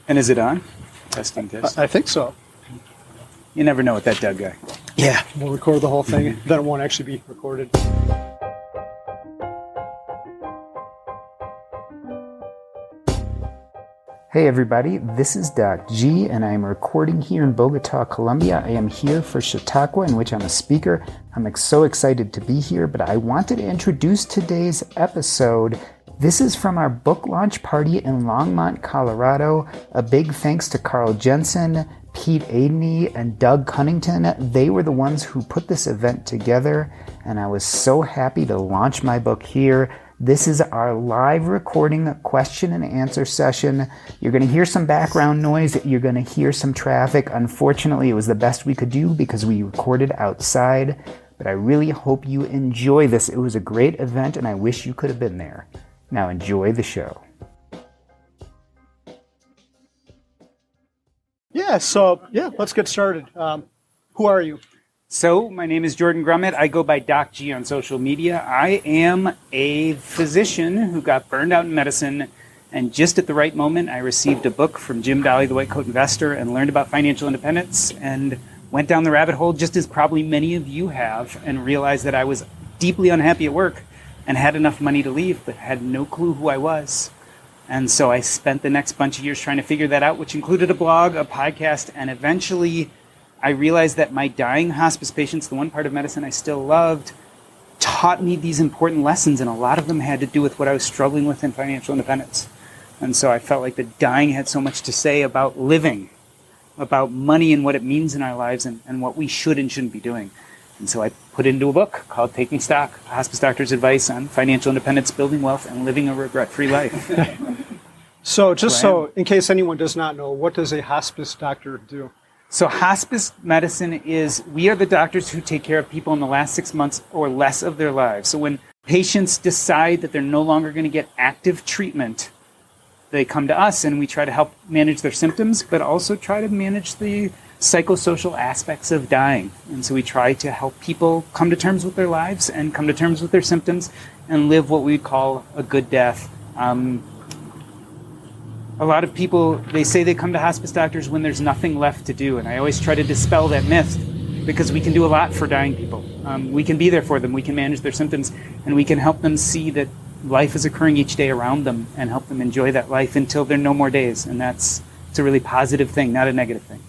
And is it on? Testing test. I think so. You never know with that Doug guy. Yeah, we'll record the whole thing. Then it won't actually be recorded. Hey everybody, this is Doc G, and I am recording here in Bogota, Colombia. I am here for Chautauqua, in which I'm a speaker. I'm so excited to be here, but I wanted to introduce today's episode. This is from our book launch party in Longmont, Colorado. A big thanks to Carl Jensen, Pete Adeney, and Doug Cunnington. They were the ones who put this event together, and I was so happy to launch my book here. This is our live recording question and answer session. You're going to hear some background noise. You're going to hear some traffic. Unfortunately, it was the best we could do because we recorded outside, but I really hope you enjoy this. It was a great event, and I wish you could have been there. Now enjoy the show. Let's get started. Who are you? So, my name is Jordan Grummett. I go by Doc G on social media. I am a physician who got burned out in medicine, and just at the right moment, I received a book from Jim Dolly, the White Coat Investor, and learned about financial independence, and went down the rabbit hole, just as probably many of you have, and realized that I was deeply unhappy at work and had enough money to leave, but had no clue who I was. And so I spent the next bunch of years trying to figure that out, which included a blog, a podcast, and eventually I realized that my dying hospice patients, the one part of medicine I still loved, taught me these important lessons, and a lot of them had to do with what I was struggling with in financial independence. And so I felt like the dying had so much to say about living, about money and what it means in our lives, and what we should and shouldn't be doing. And so I put it into a book called Taking Stock, a hospice doctor's advice on financial independence, building wealth, and living a regret-free life. So in case anyone does not know, what does a hospice doctor do? So hospice medicine is, we are the doctors who take care of people in the last 6 months or less of their lives. So when patients decide that they're no longer going to get active treatment, they come to us and we try to help manage their symptoms, but also try to manage the psychosocial aspects of dying. And so we try to help people come to terms with their lives and come to terms with their symptoms and live what we call a good death. A lot of people, they say they come to hospice doctors when there's nothing left to do. And I always try to dispel that myth because we can do a lot for dying people. We can be there for them. We can manage their symptoms, and we can help them see that life is occurring each day around them and help them enjoy that life until there are no more days. And it's a really positive thing, not a negative thing.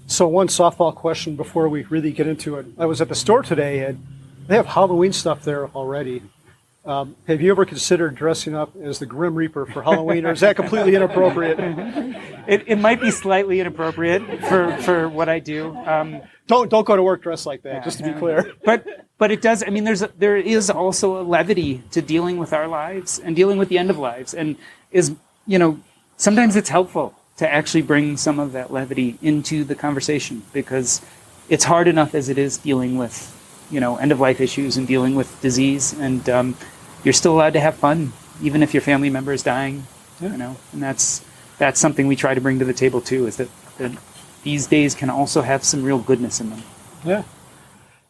So one softball question before we really get into it. I was at the store today, and they have Halloween stuff there already. Have you ever considered dressing up as the Grim Reaper for Halloween, or is that completely inappropriate? It might be slightly inappropriate for what I do. Don't go to work dressed like that, just to be clear. But it does. I mean, there is also a levity to dealing with our lives and dealing with the end of lives, and sometimes it's helpful to actually bring some of that levity into the conversation because it's hard enough as it is dealing with end of life issues and dealing with disease, and you're still allowed to have fun even if your family member is dying. And that's something we try to bring to the table too, is that these days can also have some real goodness in them. Yeah.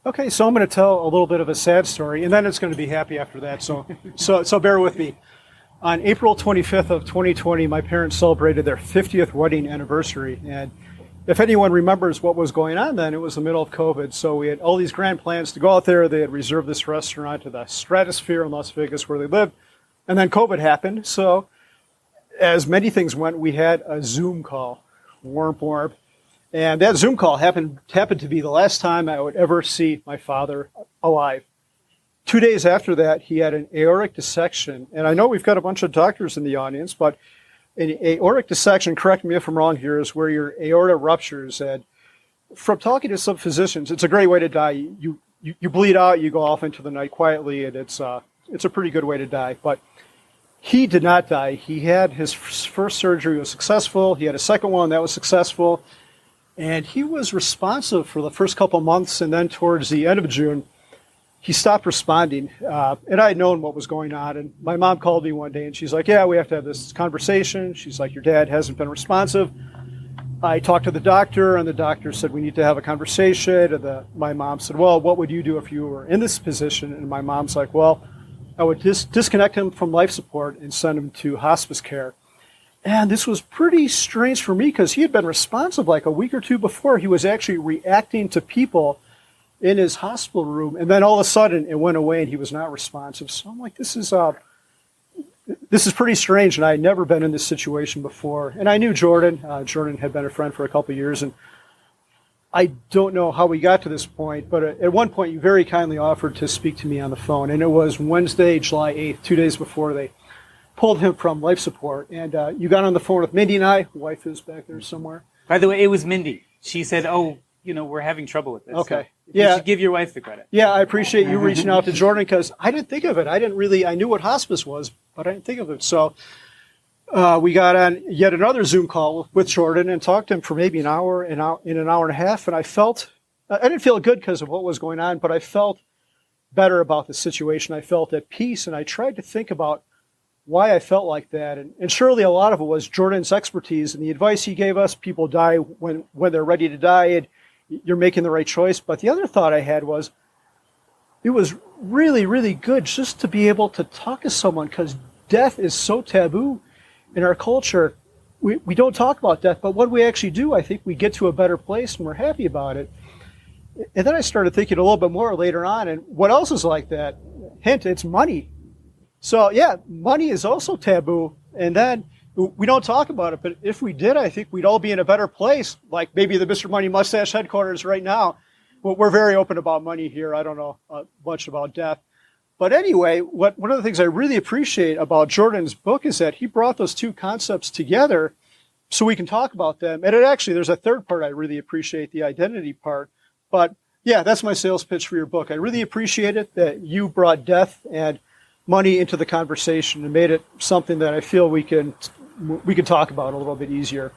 Okay, so I'm going to tell a little bit of a sad story, and then it's going to be happy after that. So bear with me. On April 25th of 2020, my parents celebrated their 50th wedding anniversary, and if anyone remembers what was going on then, it was the middle of COVID, so we had all these grand plans to go out there. They had reserved this restaurant to the Stratosphere in Las Vegas where they lived, and then COVID happened. So as many things went, we had a Zoom call, warm. And that Zoom call happened to be the last time I would ever see my father alive. 2 days after that, he had an aortic dissection, and I know we've got a bunch of doctors in the audience, but an aortic dissection, correct me if I'm wrong here, is where your aorta ruptures. And from talking to some physicians, it's a great way to die. You bleed out, you go off into the night quietly, and it's a pretty good way to die. But he did not die. He had his first surgery was successful. He had a second one that was successful. And he was responsive for the first couple months, and then towards the end of June, he stopped responding, and I had known what was going on, and my mom called me one day, and she's like, yeah, we have to have this conversation. She's like, your dad hasn't been responsive. I talked to the doctor, and the doctor said, we need to have a conversation, and my mom said, well, what would you do if you were in this position? And my mom's like, well, I would disconnect him from life support and send him to hospice care. And this was pretty strange for me because he had been responsive like a week or two before. He was actually reacting to people in his hospital room. And then all of a sudden it went away and he was not responsive. So I'm like, this is pretty strange. And I had never been in this situation before. And I knew Jordan. Jordan had been a friend for a couple of years. And I don't know how we got to this point, but at one point you very kindly offered to speak to me on the phone. And it was Wednesday, July 8th, 2 days before they pulled him from life support. And you got on the phone with Mindy and I. Wife is back there somewhere. By the way, it was Mindy. She said, we're having trouble with this. Okay. So you should give your wife the credit. Yeah, I appreciate you reaching out to Jordan because I didn't think of it. I knew what hospice was, but I didn't think of it. So we got on yet another Zoom call with Jordan and talked to him for maybe an hour and a half. And I didn't feel good because of what was going on, but I felt better about the situation. I felt at peace, and I tried to think about why I felt like that. And surely a lot of it was Jordan's expertise and the advice he gave us. People die when they're ready to die, and you're making the right choice. But the other thought I had was it was really, really good just to be able to talk to someone because death is so taboo in our culture. We don't talk about death, but when we actually do, I think we get to a better place and we're happy about it. And then I started thinking a little bit more later on, and what else is like that? Hint, it's money. So yeah, money is also taboo, and then we don't talk about it, but if we did, I think we'd all be in a better place, like maybe the Mr. Money Mustache Headquarters right now. Well, we're very open about money here. I don't know much about death. But anyway, one of the things I really appreciate about Jordan's book is that he brought those two concepts together so we can talk about them. And there's a third part I really appreciate, the identity part. But yeah, that's my sales pitch for your book. I really appreciate it that you brought death and money into the conversation and made it something that I feel we can talk about a little bit easier.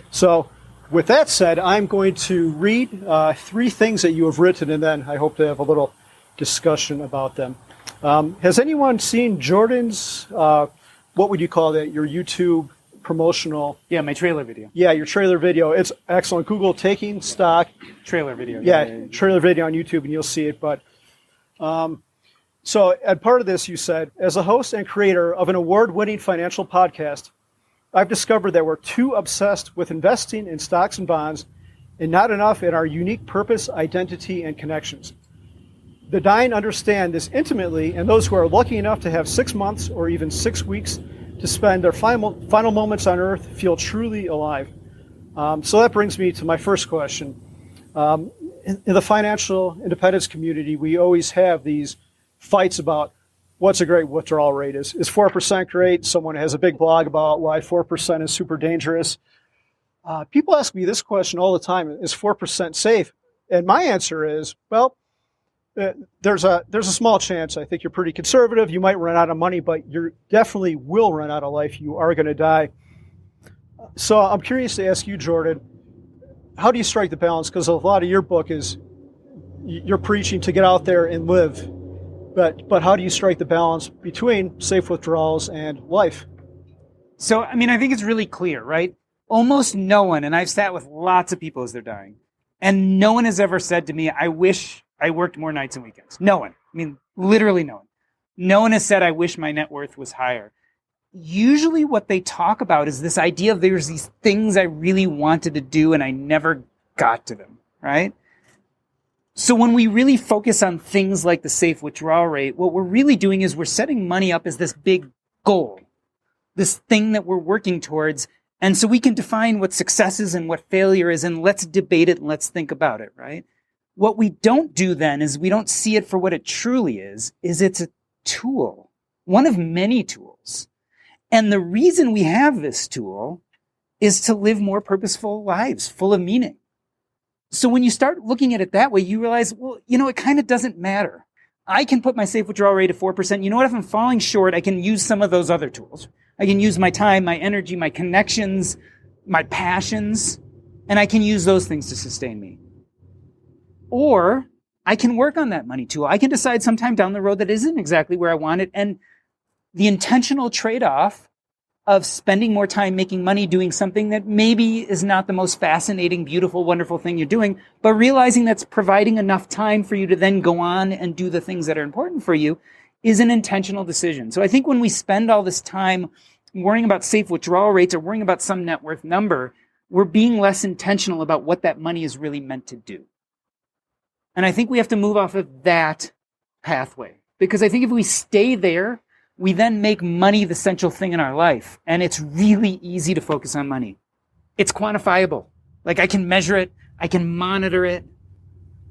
So with that said, I'm going to read 3 things that you have written, and then I hope to have a little discussion about them. Has anyone seen Jordan's, what would you call that, your YouTube promotional? Yeah, my trailer video. Yeah, your trailer video. It's excellent. Google Taking Stock. Trailer video. Yeah, trailer video on YouTube, and you'll see it. But so at part of this, you said, as a host and creator of an award-winning financial podcast, I've discovered that we're too obsessed with investing in stocks and bonds and not enough in our unique purpose, identity, and connections. The dying understand this intimately, and those who are lucky enough to have 6 months or even 6 weeks to spend their final moments on earth feel truly alive. So that brings me to my first question. In the financial independence community, we always have these fights about what's a great withdrawal rate. Is 4% great? Someone has a big blog about why 4% is super dangerous. People ask me this question all the time: is 4% safe? And my answer is, well, there's a small chance. I think you're pretty conservative. You might run out of money, but you definitely will run out of life. You are going to die. So I'm curious to ask you, Jordan, how do you strike the balance? Because a lot of your book is you're preaching to get out there and live. But how do you strike the balance between safe withdrawals and life? So, I think it's really clear, right? Almost no one, and I've sat with lots of people as they're dying, and no one has ever said to me, I wish I worked more nights and weekends. No one. Literally no one. No one has said, I wish my net worth was higher. Usually what they talk about is this idea of there's these things I really wanted to do and I never got to them, right? So when we really focus on things like the safe withdrawal rate, what we're really doing is we're setting money up as this big goal, this thing that we're working towards. And so we can define what success is and what failure is, and let's debate it and let's think about it, right? What we don't do then is we don't see it for what it truly is it's a tool, one of many tools. And the reason we have this tool is to live more purposeful lives, full of meaning. So when you start looking at it that way, you realize, well, it kind of doesn't matter. I can put my safe withdrawal rate at 4%. You know what? If I'm falling short, I can use some of those other tools. I can use my time, my energy, my connections, my passions, and I can use those things to sustain me. Or I can work on that money tool. I can decide sometime down the road that isn't exactly where I want it. And the intentional trade-off of spending more time making money doing something that maybe is not the most fascinating, beautiful, wonderful thing you're doing, but realizing that's providing enough time for you to then go on and do the things that are important for you is an intentional decision. So I think when we spend all this time worrying about safe withdrawal rates or worrying about some net worth number, we're being less intentional about what that money is really meant to do. And I think we have to move off of that pathway, because I think if we stay there, we then make money the central thing in our life. And it's really easy to focus on money. It's quantifiable. Like, I can measure it. I can monitor it.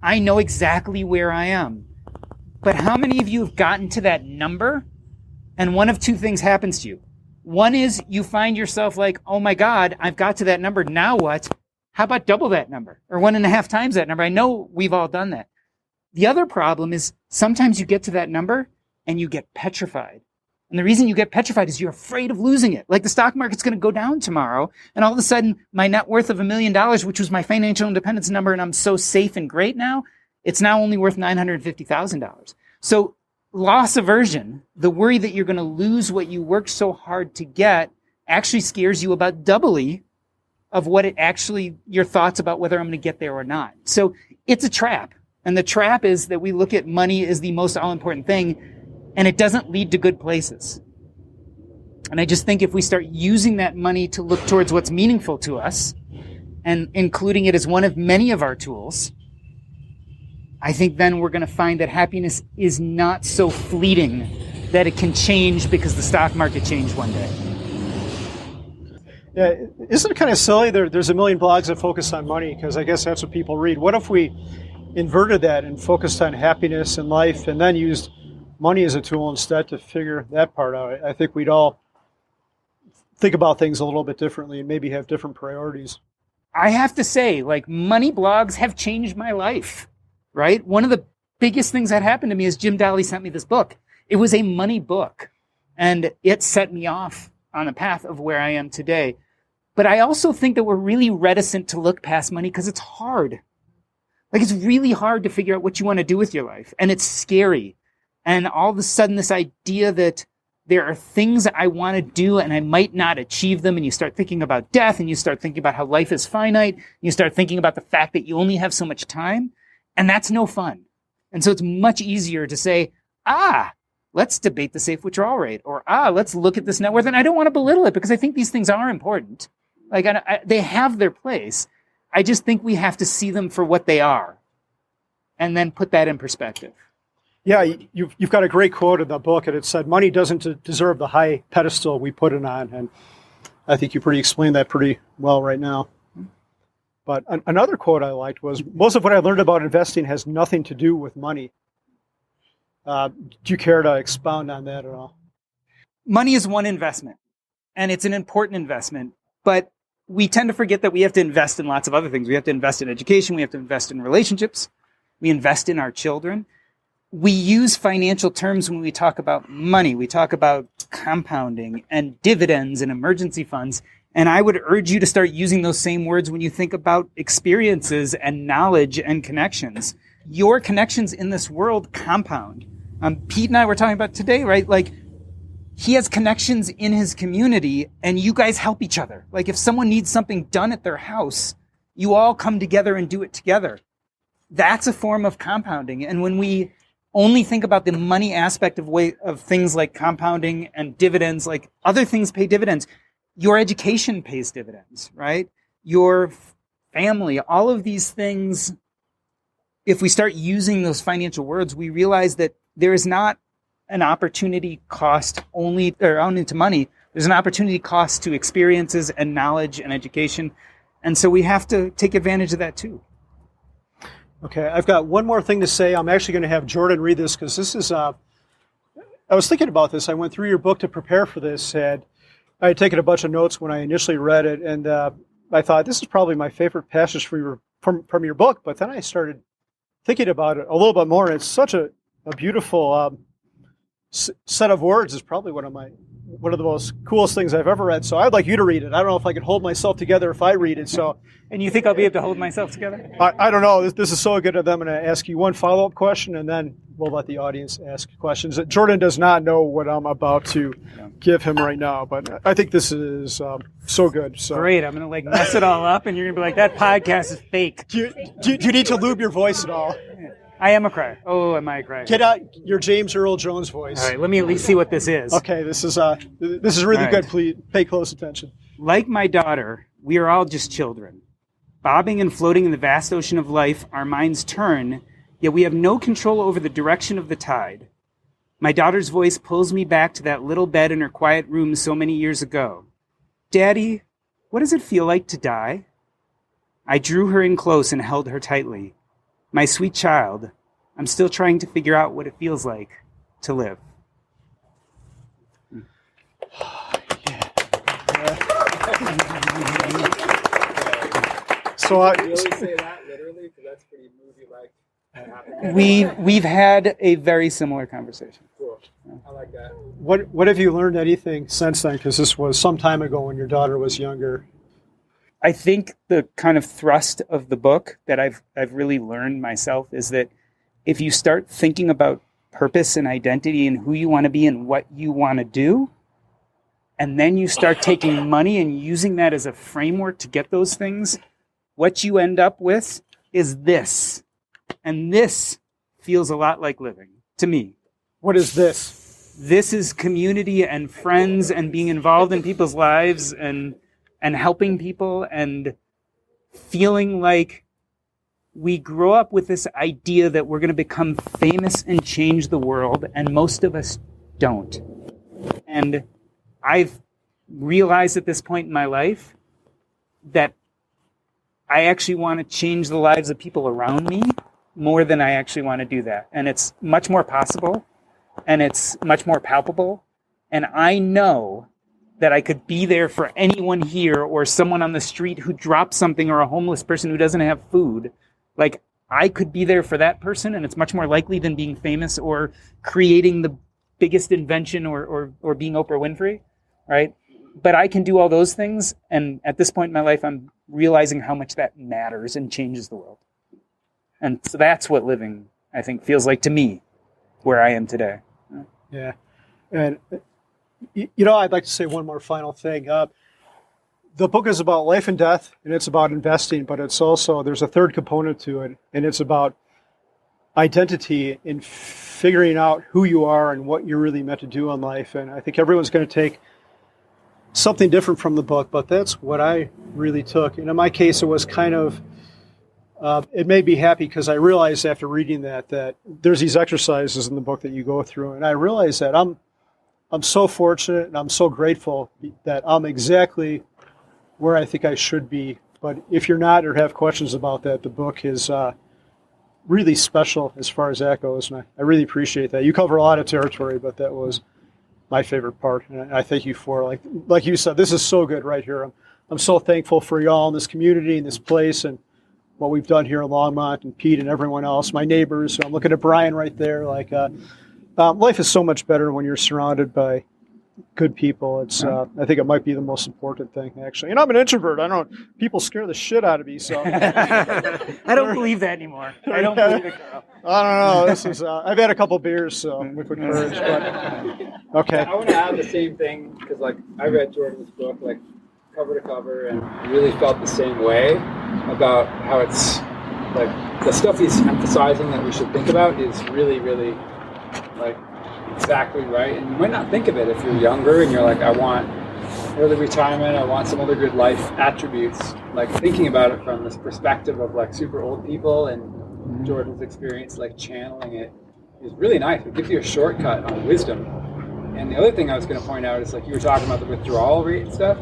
I know exactly where I am. But how many of you have gotten to that number and one of two things happens to you? One is you find yourself like, oh my God, I've got to that number. Now what? How about double that number or 1.5 times that number? I know we've all done that. The other problem is sometimes you get to that number and you get petrified. And the reason you get petrified is you're afraid of losing it. Like, the stock market's going to go down tomorrow, and all of a sudden my net worth of $1 million, which was my financial independence number, and I'm so safe and great now, it's now only worth $950,000. So loss aversion, the worry that you're going to lose what you worked so hard to get, actually scares you about doubly of what it actually, your thoughts about whether I'm going to get there or not. So it's a trap. And the trap is that we look at money as the most all-important thing, and it doesn't lead to good places. And I just think if we start using that money to look towards what's meaningful to us and including it as one of many of our tools, I think then we're going to find that happiness is not so fleeting that it can change because the stock market changed one day. Yeah, isn't it kind of silly? There's a million blogs that focus on money because I guess that's what people read. What if we inverted that and focused on happiness and life and then used money as a tool instead to figure that part out? I think we'd all think about things a little bit differently and maybe have different priorities. I have to say, like, money blogs have changed my life, right? One of the biggest things that happened to me is Jim Daly sent me this book. It was a money book, and it set me off on the path of where I am today. But I also think that we're really reticent to look past money because it's hard. Like, it's really hard to figure out what you want to do with your life, and it's scary. And all of a sudden, this idea that there are things I want to do and I might not achieve them, and you start thinking about death, and you start thinking about how life is finite, and you start thinking about the fact that you only have so much time, and that's no fun. And so it's much easier to say, let's debate the safe withdrawal rate, or let's look at this net worth. And I don't want to belittle it because I think these things are important. Like, they have their place. I just think we have to see them for what they are and then put that in perspective. Yeah, you've got a great quote in the book, and it said, money doesn't deserve the high pedestal we put it on. And I think you explained that pretty well right now. But another quote I liked was, most of what I learned about investing has nothing to do with money. Do you care to expound on that at all? Money is one investment, and it's an important investment, but we tend to forget that we have to invest in lots of other things. We have to invest in education. We have to invest in relationships. We invest in our children. We use financial terms when we talk about money. We talk about compounding and dividends and emergency funds. And I would urge you to start using those same words when you think about experiences and knowledge and connections. Your connections in this world compound. Pete and I were talking about today, right? Like, he has connections in his community, and you guys help each other. Like, if someone needs something done at their house, you all come together and do it together. That's a form of compounding. And when we only think about the money aspect of things like compounding and dividends, like other things pay dividends. Your education pays dividends, right? Your family, all of these things, if we start using those financial words, we realize that there is not an opportunity cost only to money. There's an opportunity cost to experiences and knowledge and education. And so we have to take advantage of that too. Okay, I've got one more thing to say. I'm actually going to have Jordan read this because this is, I was thinking about this. I went through your book to prepare for this, and I had taken a bunch of notes when I initially read it, and I thought this is probably my favorite passage from your book, but then I started thinking about it a little bit more, and it's such a beautiful set of words. It's probably one of the most coolest things I've ever read. So I'd like you to read it. I don't know if I can hold myself together if I read it. So, and you think I'll be able to hold myself together? I don't know. This is so good of them. I'm going to ask you one follow-up question, and then we'll let the audience ask questions. Jordan does not know what I'm about to give him right now, but I think this is so good. So. Great. I'm going to mess it all up, and you're going to be like, that podcast is fake. Do you need to lube your voice at all? I am a crier. Oh, am I a crier? Get out your James Earl Jones voice. All right, let me at least see what this is. Okay, this is really All good. right. Please pay close attention. Like my daughter, we are all just children. Bobbing and floating in the vast ocean of life, our minds turn, yet we have no control over the direction of the tide. My daughter's voice pulls me back to that little bed in her quiet room so many years ago. Daddy, what does it feel like to die? I drew her in close and held her tightly. My sweet child, I'm still trying to figure out what it feels like to live. So I, really say that literally? Because that's pretty movie-like. We've had a very similar conversation. Cool. I like that. what have you learned anything since then? Because this was some time ago when your daughter was younger. I think the kind of thrust of the book that I've really learned myself is that if you start thinking about purpose and identity and who you want to be and what you want to do, and then you start taking money and using that as a framework to get those things, what you end up with is this. And this feels a lot like living to me. What is this? This is community and friends and being involved in people's lives and helping people and feeling like we grow up with this idea that we're going to become famous and change the world, and most of us don't. And I've realized at this point in my life that I actually want to change the lives of people around me more than I actually want to do that. And it's much more possible, and it's much more palpable. And I know that I could be there for anyone here or someone on the street who drops something or a homeless person who doesn't have food. Like, I could be there for that person, and it's much more likely than being famous or creating the biggest invention or being Oprah Winfrey, right? But I can do all those things, and at this point in my life, I'm realizing how much that matters and changes the world. And so that's what living, I think, feels like to me, where I am today. Yeah. And, I'd like to say one more final thing. The book is about life and death, and it's about investing, but it's also, there's a third component to it, and it's about identity and figuring out who you are and what you're really meant to do in life. And I think everyone's going to take something different from the book, but that's what I really took. And in my case, it was kind of, it made me happy because I realized after reading that there's these exercises in the book that you go through, and I realized that I'm so fortunate and I'm so grateful that I'm exactly where I think I should be. But if you're not or have questions about that, the book is really special as far as that goes, and I really appreciate that. You cover a lot of territory, but that was my favorite part, and I thank you for, like you said, this is so good right here. I'm so thankful for y'all in this community, in this place, and what we've done here in Longmont, and Pete and everyone else, my neighbors. I'm looking at Brian right there. Life is so much better when you're surrounded by good people. It's I think it might be the most important thing, actually. And I'm an introvert. People scare the shit out of me. So I don't believe that anymore. I don't believe it, Carl. I don't know. This is. I've had a couple beers, so liquid courage. But okay. I want to add the same thing because, I read Jordan's book, cover to cover, and really felt the same way about how it's the stuff he's emphasizing that we should think about is really, really exactly right. And you might not think of it if you're younger and you're like, I want early retirement, I want some other good life attributes. Thinking about it from this perspective of super old people and Jordan's experience, channeling it is really nice. It gives you a shortcut on wisdom. And the other thing I was going to point out is you were talking about the withdrawal rate and stuff.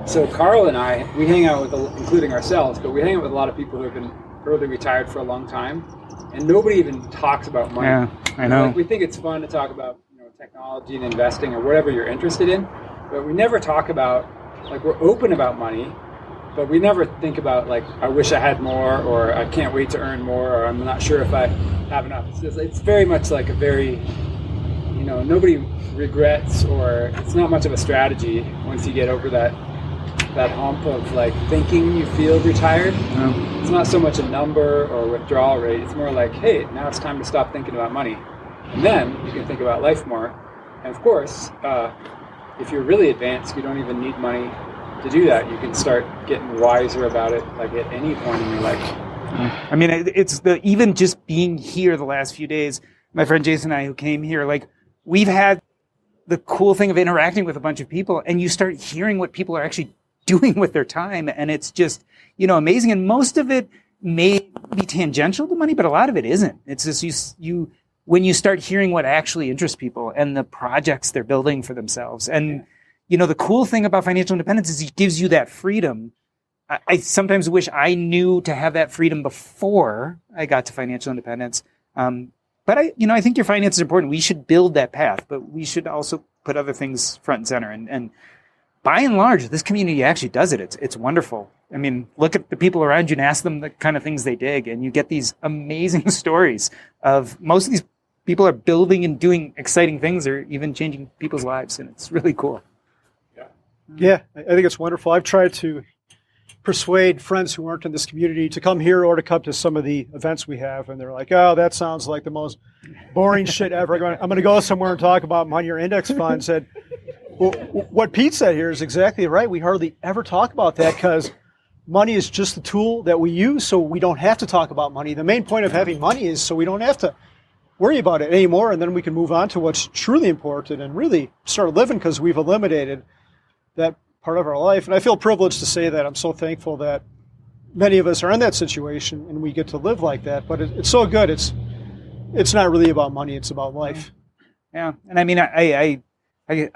So Carl and I, we hang out with, including ourselves, but we hang out with a lot of people who have been early retired for a long time, and nobody even talks about money. Yeah, I know. We think it's fun to talk about technology and investing or whatever you're interested in, but we never talk about, we're open about money, but we never think about I wish I had more, or I can't wait to earn more, or I'm not sure if I have enough. It's very much a very, nobody regrets, or it's not much of a strategy once you get over that hump of thinking you feel retired. No. It's not so much a number or withdrawal rate. It's more hey, now it's time to stop thinking about money, and then you can think about life more. And of course, if you're really advanced, you don't even need money to do that. You can start getting wiser about it at any point in your life. I mean, it's even just being here the last few days, my friend Jason and I who came here, like we've had the cool thing of interacting with a bunch of people, and you start hearing what people are actually doing with their time. And it's just, amazing. And most of it may be tangential to money, but a lot of it isn't. It's just when you start hearing what actually interests people and the projects they're building for themselves. And, the cool thing about financial independence is it gives you that freedom. I sometimes wish I knew to have that freedom before I got to financial independence. But I think your finances are important. We should build that path, but we should also put other things front and center. And by and large, this community actually does it. It's wonderful. I mean, look at the people around you and ask them the kind of things they dig, and you get these amazing stories of most of these people are building and doing exciting things or even changing people's lives, and it's really cool. Yeah, I think it's wonderful. I've tried to persuade friends who aren't in this community to come here or to come to some of the events we have, and they're like, oh, that sounds like the most boring shit ever. I'm going to go somewhere and talk about money or index funds. And well, what Pete said here is exactly right. We hardly ever talk about that because money is just the tool that we use, so we don't have to talk about money. The main point of having money is so we don't have to worry about it anymore, and then we can move on to what's truly important and really start living because we've eliminated that part of our life. And I feel privileged to say that. I'm so thankful that many of us are in that situation and we get to live like that. But it's so good. It's not really about money. It's about life. Yeah. And I mean, I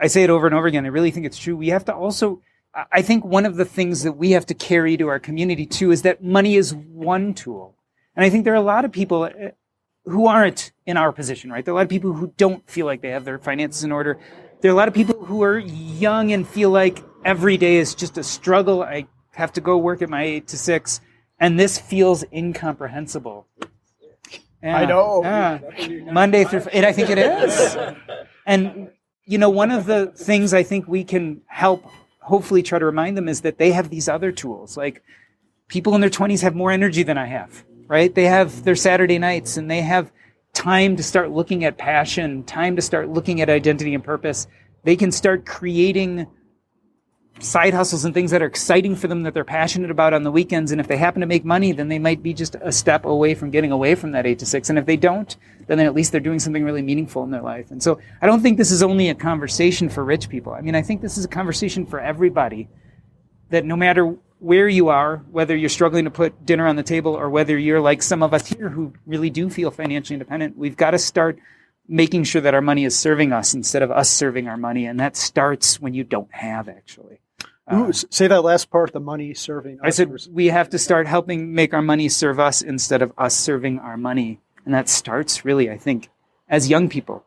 say it over and over again. I really think it's true. We have to also, I think one of the things that we have to carry to our community too is that money is one tool. And I think there are a lot of people who aren't in our position, right? There are a lot of people who don't feel like they have their finances in order. There are a lot of people who are young and feel like every day is just a struggle. I have to go work at my 8 to 6, and this feels incomprehensible. Yeah, I know. Yeah. Monday through, and I think it is. And, one of the things I think we can help hopefully try to remind them is that they have these other tools. Like people in their 20s have more energy than I have, right? They have their Saturday nights, and they have time to start looking at passion, time to start looking at identity and purpose. They can start creating side hustles and things that are exciting for them that they're passionate about on the weekends. And if they happen to make money, then they might be just a step away from getting away from that 8 to 6. And if they don't, then at least they're doing something really meaningful in their life. And so I don't think this is only a conversation for rich people. I mean, I think this is a conversation for everybody, that no matter where you are, whether you're struggling to put dinner on the table or whether you're like some of us here who really do feel financially independent, we've got to start making sure that our money is serving us instead of us serving our money. And that starts when you don't have, actually. Ooh, say that last part, the money serving us. I said we have to start helping make our money serve us instead of us serving our money. And that starts really, I think, as young people.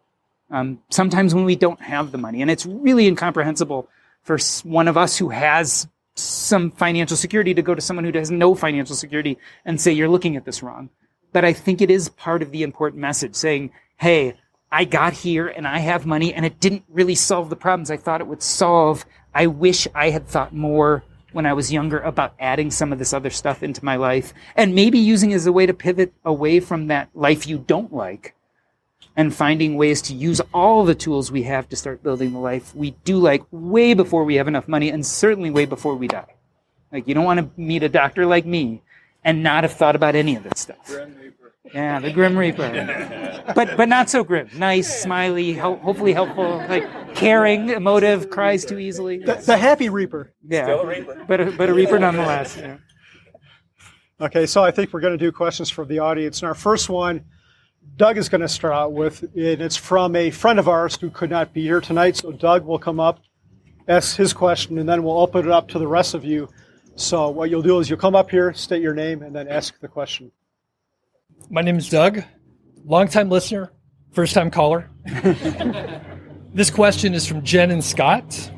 Sometimes when we don't have the money. And it's really incomprehensible for one of us who has some financial security to go to someone who has no financial security and say, you're looking at this wrong. But I think it is part of the important message saying, hey, I got here and I have money and it didn't really solve the problems I thought it would solve. I wish I had thought more when I was younger about adding some of this other stuff into my life and maybe using it as a way to pivot away from that life you don't like and finding ways to use all the tools we have to start building the life we do like way before we have enough money and certainly way before we die. Like, you don't want to meet a doctor like me and not have thought about any of this stuff. Grim Reaper. Yeah, the Grim Reaper. But not so grim. Nice, smiley, hopefully helpful, like caring, emotive, cries too easily. The happy Reaper. Yeah, Still a Reaper. But a Reaper nonetheless. Yeah. Okay, so I think we're going to do questions from the audience. And our first one, Doug is going to start out with, and it's from a friend of ours who could not be here tonight. So Doug will come up, ask his question, and then we'll open it up to the rest of you. So what you'll do is you'll come up here, state your name, and then ask the question. My name is Doug, longtime listener, first-time caller. This question is from Jen and Scott.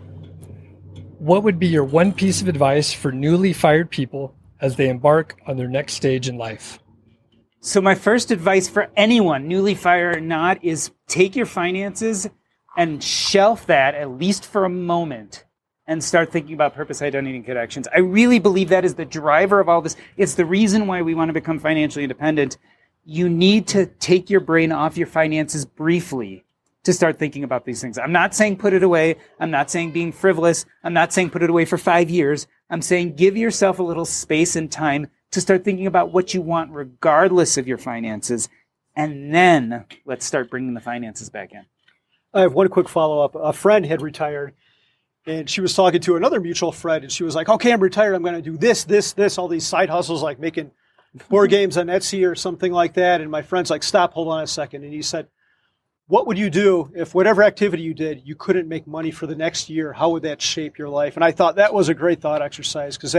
What would be your one piece of advice for newly fired people as they embark on their next stage in life? So my first advice for anyone, newly fired or not, is take your finances and shelf that, at least for a moment, and start thinking about purpose, identity, and connections. I really believe that is the driver of all this. It's the reason why we want to become financially independent. You need to take your brain off your finances briefly to start thinking about these things. I'm not saying put it away. I'm not saying being frivolous. I'm not saying put it away for 5 years. I'm saying give yourself a little space and time to start thinking about what you want regardless of your finances. And then let's start bringing the finances back in. I have one quick follow-up. A friend had retired, and she was talking to another mutual friend, and she was like, okay, I'm retired. I'm going to do this, all these side hustles, like making board games on Etsy or something like that. And my friend's like, stop, hold on a second. And he said, what would you do if whatever activity you did, you couldn't make money for the next year? How would that shape your life? And I thought that was a great thought exercise, because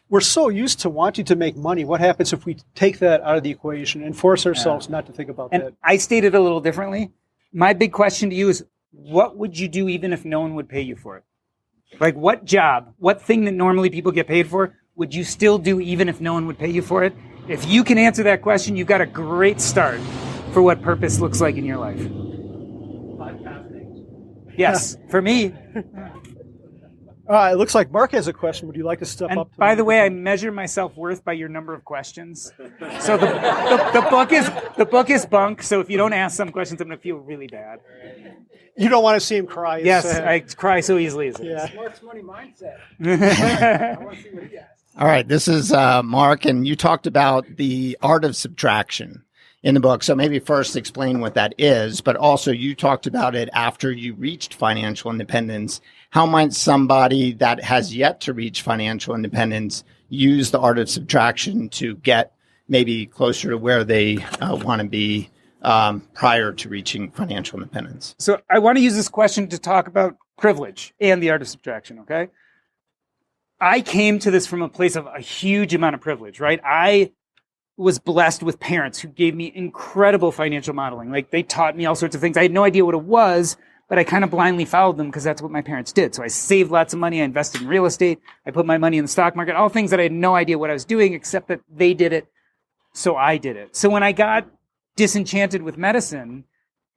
we're so used to wanting to make money. What happens if we take that out of the equation and force ourselves not to think about that? I stated a little differently. My big question to you is, what would you do even if no one would pay you for it? Like, what job, what thing that normally people get paid for, would you still do even if no one would pay you for it? If you can answer that question, you've got a great start for what purpose looks like in your life. Yes, for me. It looks like Mark has a question. Would you like to step up? By the way, I measure my self-worth by your number of questions. So the book is bunk. So if you don't ask some questions, I'm going to feel really bad. You don't want to see him cry. Yes, I cry so easily as it is. Mark's money mindset. I want to see what he has. All right, this is Mark, and you talked about the art of subtraction in the book. So maybe first explain what that is, but also you talked about it after you reached financial independence. How might somebody that has yet to reach financial independence use the art of subtraction to get maybe closer to where they want to be prior to reaching financial independence? So I want to use this question to talk about privilege and the art of subtraction, okay? I came to this from a place of a huge amount of privilege, right? I was blessed with parents who gave me incredible financial modeling. Like, they taught me all sorts of things. I had no idea what it was, but I kind of blindly followed them because that's what my parents did. So I saved lots of money. I invested in real estate. I put my money in the stock market, all things that I had no idea what I was doing, except that they did it. So I did it. So when I got disenchanted with medicine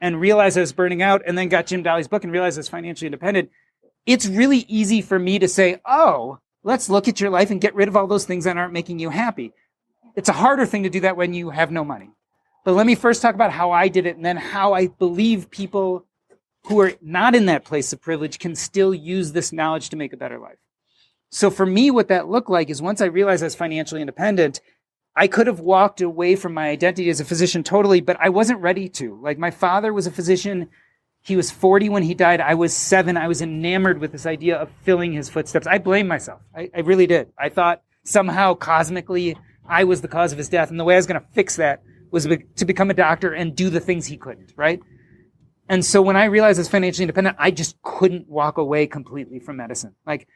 and realized I was burning out, and then got Jim Daly's book and realized I was financially independent, it's really easy for me to say, oh, let's look at your life and get rid of all those things that aren't making you happy. It's a harder thing to do that when you have no money. But let me first talk about how I did it, and then how I believe people who are not in that place of privilege can still use this knowledge to make a better life. So for me, what that looked like is, once I realized I was financially independent, I could have walked away from my identity as a physician totally, but I wasn't ready to. Like, my father was a physician. He was 40 when he died. I was 7. I was enamored with this idea of filling his footsteps. I blamed myself. I really did. I thought somehow cosmically I was the cause of his death. And the way I was going to fix that was to become a doctor and do the things he couldn't, right? And so when I realized I was financially independent, I just couldn't walk away completely from medicine. Like,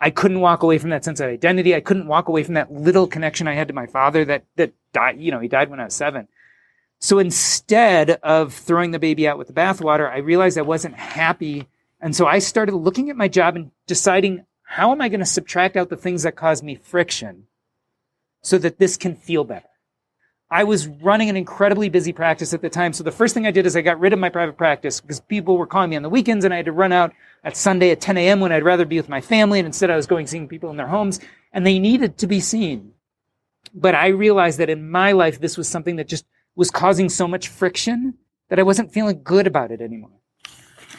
I couldn't walk away from that sense of identity. I couldn't walk away from that little connection I had to my father that died. You know, he died when I was 7. So instead of throwing the baby out with the bathwater, I realized I wasn't happy. And so I started looking at my job and deciding, how am I going to subtract out the things that cause me friction so that this can feel better? I was running an incredibly busy practice at the time. So the first thing I did is I got rid of my private practice because people were calling me on the weekends, and I had to run out at Sunday at 10 a.m. when I'd rather be with my family. And instead I was going seeing people in their homes, and they needed to be seen. But I realized that in my life, this was something that just was causing so much friction that I wasn't feeling good about it anymore.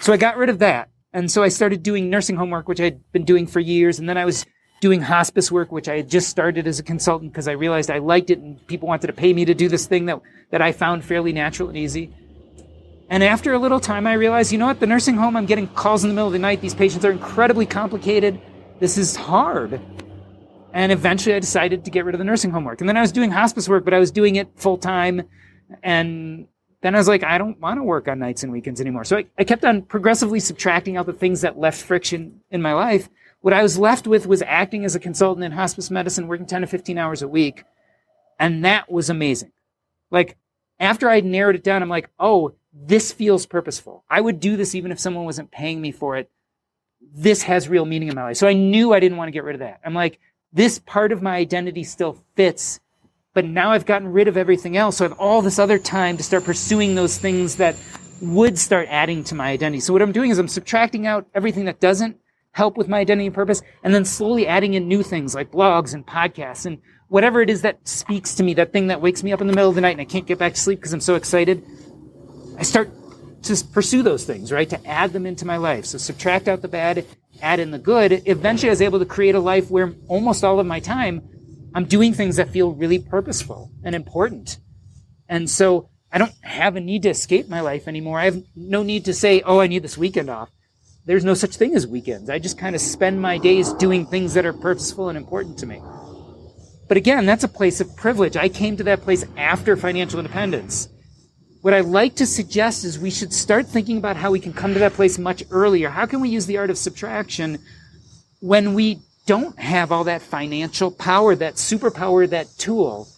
So I got rid of that. And so I started doing nursing home work, which I'd been doing for years. And then I was doing hospice work, which I had just started as a consultant because I realized I liked it and people wanted to pay me to do this thing that I found fairly natural and easy. And after a little time, I realized, you know what, the nursing home, I'm getting calls in the middle of the night. These patients are incredibly complicated. This is hard. And eventually I decided to get rid of the nursing home work. And then I was doing hospice work, but I was doing it full time. And then I was like, I don't want to work on nights and weekends anymore. So I kept on progressively subtracting out the things that left friction in my life. What I was left with was acting as a consultant in hospice medicine, working 10 to 15 hours a week. And that was amazing. Like, after I'd narrowed it down, I'm like, oh, this feels purposeful. I would do this even if someone wasn't paying me for it. This has real meaning in my life. So I knew I didn't want to get rid of that. I'm like, this part of my identity still fits, but now I've gotten rid of everything else. So I have all this other time to start pursuing those things that would start adding to my identity. So what I'm doing is I'm subtracting out everything that doesn't help with my identity and purpose, and then slowly adding in new things like blogs and podcasts and whatever it is that speaks to me, that thing that wakes me up in the middle of the night and I can't get back to sleep because I'm so excited. I start to pursue those things, right? To add them into my life. So subtract out the bad, add in the good. Eventually I was able to create a life where almost all of my time I'm doing things that feel really purposeful and important. And so I don't have a need to escape my life anymore. I have no need to say, oh, I need this weekend off. There's no such thing as weekends. I just kind of spend my days doing things that are purposeful and important to me. But again, that's a place of privilege. I came to that place after financial independence. What I like to suggest is we should start thinking about how we can come to that place much earlier. How can we use the art of subtraction when we don't have all that financial power, that superpower, that tool?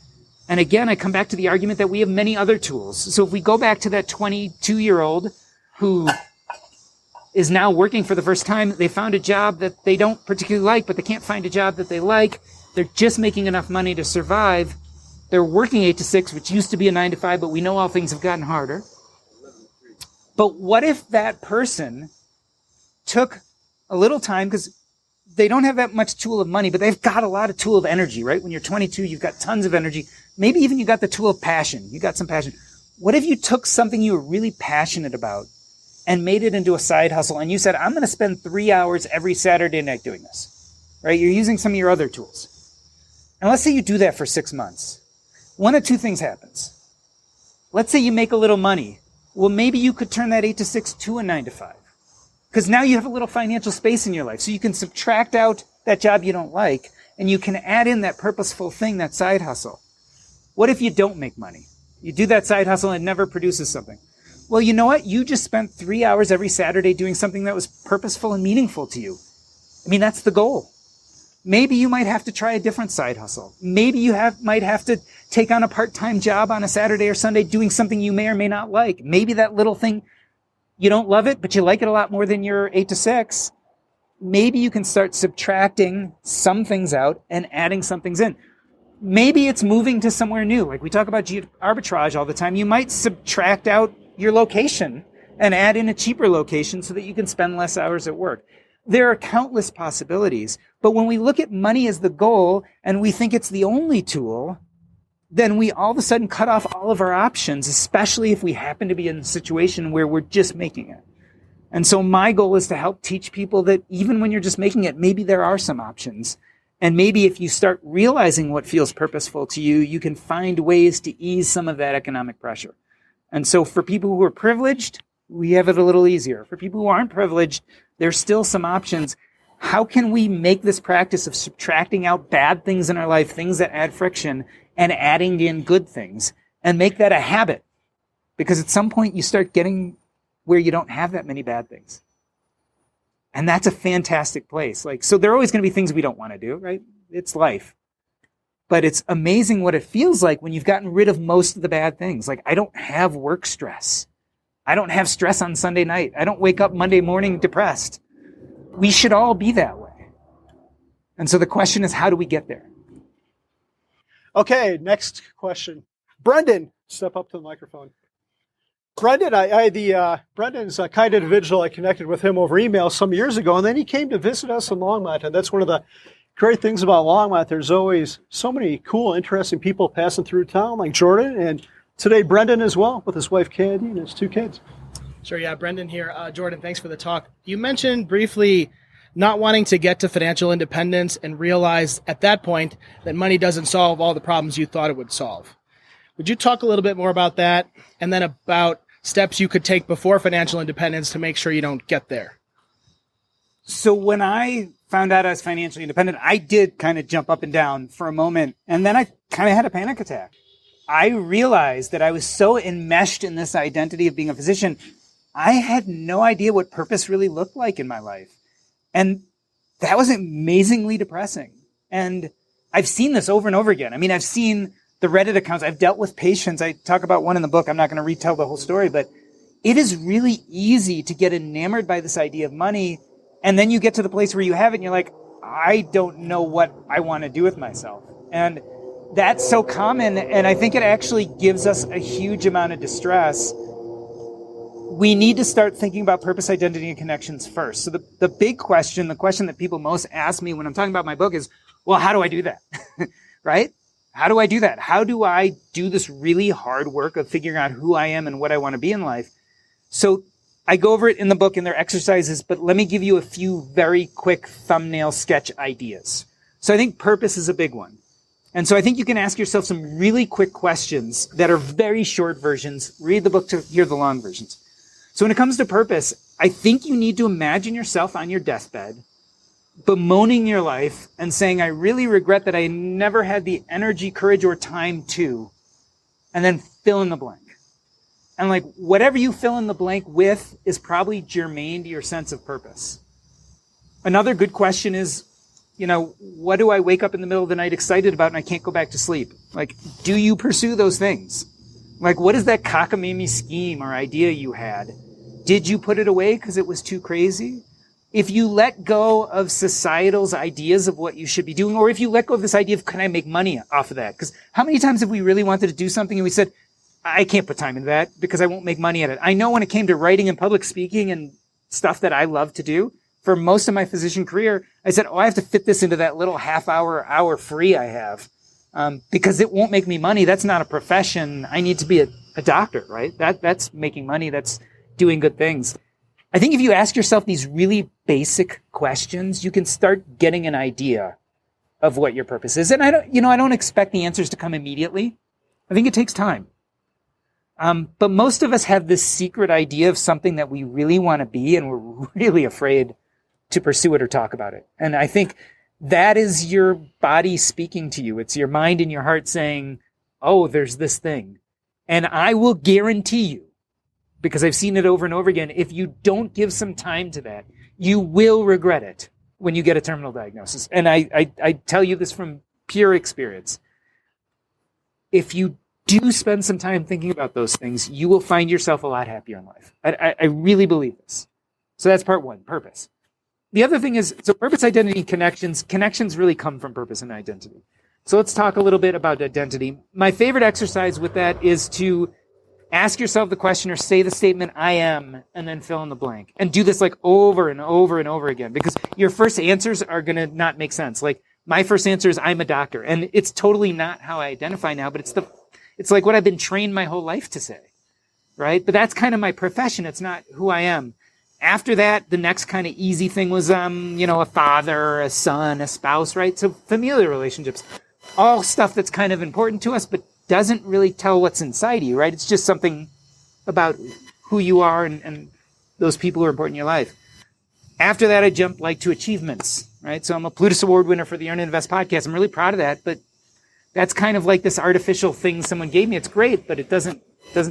And again, I come back to the argument that we have many other tools. So if we go back to that 22-year-old who is now working for the first time, they found a job that they don't particularly like, but they can't find a job that they like. They're just making enough money to survive. They're working 8 to 6, which used to be a 9 to 5, but we know all things have gotten harder. But what if that person took a little time, because they don't have that much tool of money, but they've got a lot of tool of energy, right? When you're 22, you've got tons of energy. Maybe even you got the tool of passion. You got some passion. What if you took something you were really passionate about and made it into a side hustle, and you said, I'm going to spend 3 hours every Saturday night doing this, right? You're using some of your other tools. And let's say you do that for 6 months. One of two things happens. Let's say you make a little money. Well, maybe you could turn that 8 to 6 to a 9 to 5. Because now you have a little financial space in your life. So you can subtract out that job you don't like, and you can add in that purposeful thing, that side hustle. What if you don't make money? You do that side hustle and it never produces something. Well, you know what? You just spent 3 hours every Saturday doing something that was purposeful and meaningful to you. I mean, that's the goal. Maybe you might have to try a different side hustle. Maybe you might have to take on a part-time job on a Saturday or Sunday doing something you may or may not like. Maybe that little thing, you don't love it, but you like it a lot more than your 8 to 6. Maybe you can start subtracting some things out and adding some things in. Maybe it's moving to somewhere new. Like we talk about arbitrage all the time. You might subtract out your location and add in a cheaper location so that you can spend less hours at work. There are countless possibilities, but when we look at money as the goal and we think it's the only tool, then we all of a sudden cut off all of our options, especially if we happen to be in a situation where we're just making it. And so my goal is to help teach people that even when you're just making it, maybe there are some options. And maybe if you start realizing what feels purposeful to you, you can find ways to ease some of that economic pressure. And so for people who are privileged, we have it a little easier. For people who aren't privileged, there's still some options. How can we make this practice of subtracting out bad things in our life, things that add friction, and adding in good things, and make that a habit? Because at some point you start getting where you don't have that many bad things. And that's a fantastic place. So there are always going to be things we don't want to do, right? It's life. But it's amazing what it feels like when you've gotten rid of most of the bad things. Like, I don't have work stress. I don't have stress on Sunday night. I don't wake up Monday morning depressed. We should all be that way. And so the question is, how do we get there? Okay, next question. Brendan, step up to the microphone. Brendan, Brendan's a kind individual. I connected with him over email some years ago, and then he came to visit us in Longmont. And that's one of the great things about Longmont. There's always so many cool, interesting people passing through town, like Jordan, and today Brendan as well, with his wife Candy and his 2 kids. Sure, yeah, Brendan here. Jordan, thanks for the talk. You mentioned briefly not wanting to get to financial independence and realize at that point that money doesn't solve all the problems you thought it would solve. Would you talk a little bit more about that, and then about steps you could take before financial independence to make sure you don't get there? So when I found out I was financially independent, I did kind of jump up and down for a moment, and then I kind of had a panic attack. I realized that I was so enmeshed in this identity of being a physician, I had no idea what purpose really looked like in my life. And that was amazingly depressing. And I've seen this over and over again. I mean, I've seen the Reddit accounts. I've dealt with patients. I talk about one in the book. I'm not going to retell the whole story, but it is really easy to get enamored by this idea of money. And then you get to the place where you have it and you're like, I don't know what I want to do with myself. And that's so common. And I think it actually gives us a huge amount of distress. We need to start thinking about purpose, identity, and connections first. So the big question, the question that people most ask me when I'm talking about my book is, well, how do I do that? Right? How do I do that? How do I do this really hard work of figuring out who I am and what I want to be in life? So I go over it in the book and their exercises, but let me give you a few very quick thumbnail sketch ideas. So I think purpose is a big one. And so I think you can ask yourself some really quick questions that are very short versions. Read the book to hear the long versions. So when it comes to purpose, I think you need to imagine yourself on your deathbed, bemoaning your life and saying, I really regret that I never had the energy, courage, or time to, and then fill in the blank. And like whatever you fill in the blank with is probably germane to your sense of purpose. Another good question is, what do I wake up in the middle of the night excited about and I can't go back to sleep? Like, do you pursue those things? Like, what is that cockamamie scheme or idea you had? Did you put it away because it was too crazy? If you let go of societal's ideas of what you should be doing, or if you let go of this idea of, can I make money off of that? Because how many times have we really wanted to do something and we said, I can't put time into that because I won't make money at it. I know when it came to writing and public speaking and stuff that I love to do, for most of my physician career, I said, I have to fit this into that little hour free I have because it won't make me money. That's not a profession. I need to be a doctor, right? That's making money. That's doing good things. I think if you ask yourself these really basic questions, you can start getting an idea of what your purpose is. And I don't expect the answers to come immediately. I think it takes time. But most of us have this secret idea of something that we really want to be, and we're really afraid to pursue it or talk about it. And I think that is your body speaking to you. It's your mind and your heart saying, oh, there's this thing. And I will guarantee you, because I've seen it over and over again, if you don't give some time to that, you will regret it when you get a terminal diagnosis. And I tell you this from pure experience. If you do spend some time thinking about those things, you will find yourself a lot happier in life. I really believe this. So that's part one, purpose. The other thing is, so purpose, identity, connections. Connections really come from purpose and identity. So let's talk a little bit about identity. My favorite exercise with that is to ask yourself the question or say the statement, I am, and then fill in the blank. And do this like over and over and over again, because your first answers are going to not make sense. Like my first answer is I'm a doctor, and it's totally not how I identify now, but it's like what I've been trained my whole life to say, right? But that's kind of my profession. It's not who I am. After that, the next kind of easy thing was, a father, a son, a spouse, right? So familial relationships, all stuff that's kind of important to us, but doesn't really tell what's inside you, right? It's just something about who you are and those people who are important in your life. After that, I jumped to achievements, right? So I'm a Plutus Award winner for the Earn and Invest podcast. I'm really proud of that, but that's kind of like this artificial thing someone gave me. It's great, but it doesn't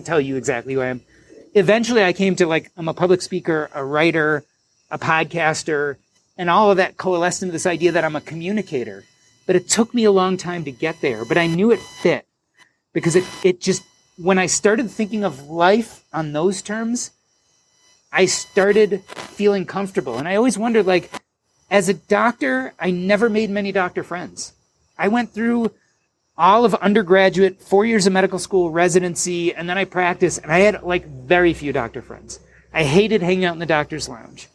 tell you exactly who I am. Eventually, I came to I'm a public speaker, a writer, a podcaster, and all of that coalesced into this idea that I'm a communicator. But it took me a long time to get there, but I knew it fit because it just, when I started thinking of life on those terms, I started feeling comfortable. And I always wondered, as a doctor, I never made many doctor friends. I went through all of undergraduate, 4 years of medical school, residency, and then I practiced, and I had very few doctor friends. I hated hanging out in the doctor's lounge.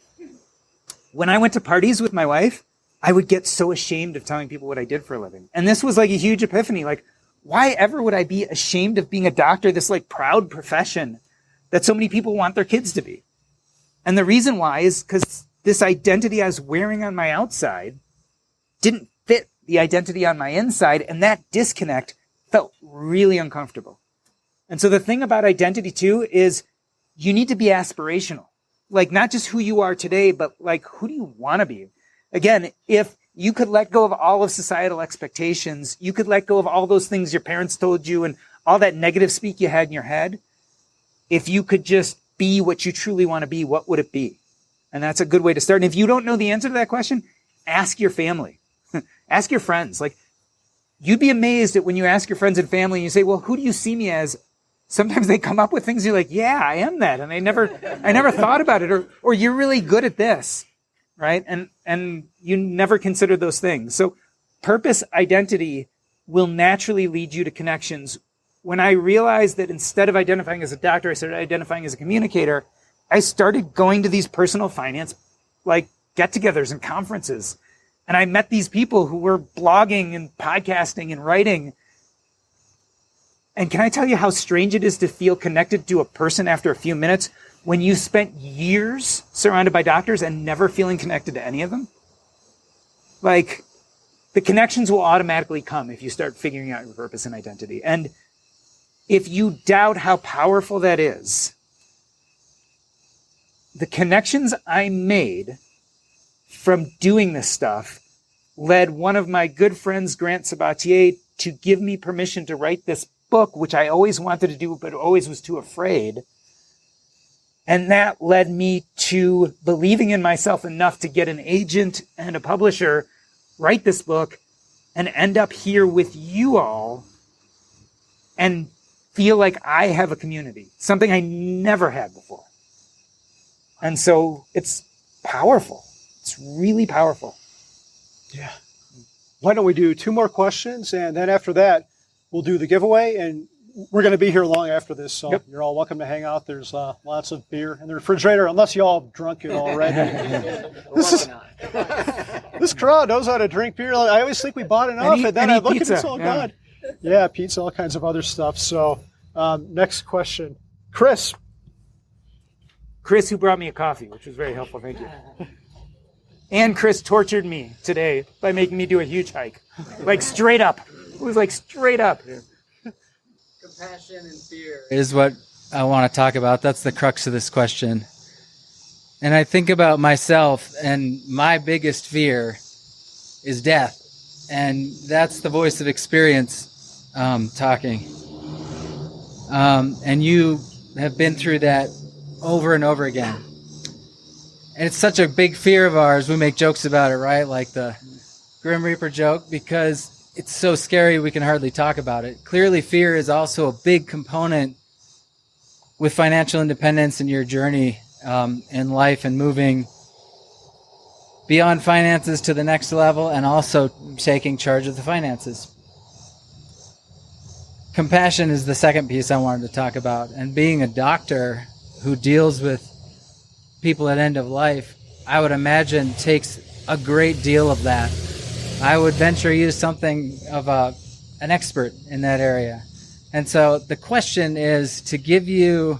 When I went to parties with my wife, I would get so ashamed of telling people what I did for a living. And this was a huge epiphany. Why ever would I be ashamed of being a doctor, this proud profession that so many people want their kids to be? And the reason why is because this identity I was wearing on my outside didn't fit the identity on my inside, and that disconnect felt really uncomfortable. And so the thing about identity too is you need to be aspirational. Not just who you are today, but who do you want to be? Again, if you could let go of all of societal expectations, you could let go of all those things your parents told you and all that negative speak you had in your head. If you could just be what you truly want to be, what would it be? And that's a good way to start. And if you don't know the answer to that question, ask your family. Ask your friends. You'd be amazed at when you ask your friends and family and you say, well, who do you see me as? Sometimes they come up with things you're like, yeah, I am that. And I never thought about it. Or you're really good at this, right? And you never consider those things. So purpose, identity will naturally lead you to connections. When I realized that instead of identifying as a doctor, I started identifying as a communicator, I started going to these personal finance, get-togethers and conferences. And I met these people who were blogging and podcasting and writing. And can I tell you how strange it is to feel connected to a person after a few minutes when you spent years surrounded by doctors and never feeling connected to any of them? the connections will automatically come if you start figuring out your purpose and identity. And if you doubt how powerful that is, the connections I made from doing this stuff led one of my good friends, Grant Sabatier, to give me permission to write this book, which I always wanted to do, but always was too afraid. And that led me to believing in myself enough to get an agent and a publisher, write this book, and end up here with you all and feel like I have a community, something I never had before. And so it's powerful. It's really powerful. Yeah. Why don't we do 2 more questions, and then after that, we'll do the giveaway, and we're going to be here long after this, so You're all welcome to hang out. There's lots of beer in the refrigerator, unless you all drunk it already. This crowd knows how to drink beer. I always think we bought enough, and then I look at it, oh, God. Yeah, pizza, all kinds of other stuff. So next question. Chris, who brought me a coffee, which was very helpful. Thank you. And Chris tortured me today by making me do a huge hike. Like straight up. It was like straight up. Compassion and fear is what I want to talk about. That's the crux of this question. And I think about myself, and my biggest fear is death. And that's the voice of experience talking. And you have been through that over and over again. And it's such a big fear of ours. We make jokes about it, right? Like the Grim Reaper joke, because it's so scary we can hardly talk about it. Clearly, fear is also a big component with financial independence and your journey in life and moving beyond finances to the next level, and also taking charge of the finances. Compassion is the second piece I wanted to talk about. And being a doctor who deals with people at end of life, I would imagine takes a great deal of that. I would venture you something of an expert in that area. And so the question is to give you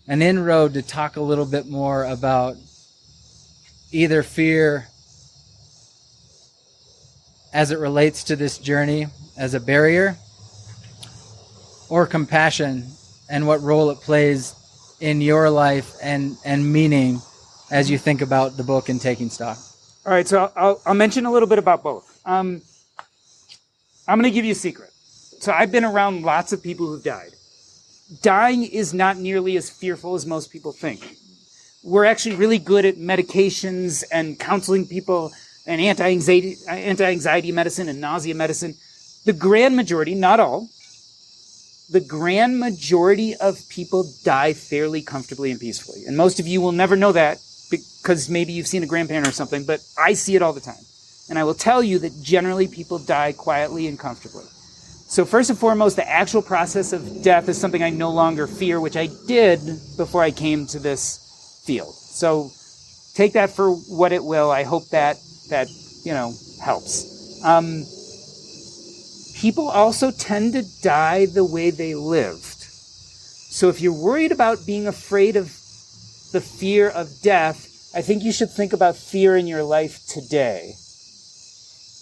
an inroad to talk a little bit more about either fear as it relates to this journey as a barrier, or compassion and what role it plays in your life and meaning as you think about the book and taking stock. All right, so I'll mention a little bit about both. I'm going to give you a secret. So I've been around lots of people who've died. Dying is not nearly as fearful as most people think. We're actually really good at medications and counseling people and anti-anxiety medicine and nausea medicine. The grand majority, not all, the grand majority of people die fairly comfortably and peacefully. And most of you will never know that because maybe you've seen a grandparent or something, but I see it all the time. And I will tell you that generally people die quietly and comfortably. So first and foremost, the actual process of death is something I no longer fear, which I did before I came to this field. So take that for what it will. I hope that helps. People also tend to die the way they lived. So if you're worried about being afraid of the fear of death, I think you should think about fear in your life today.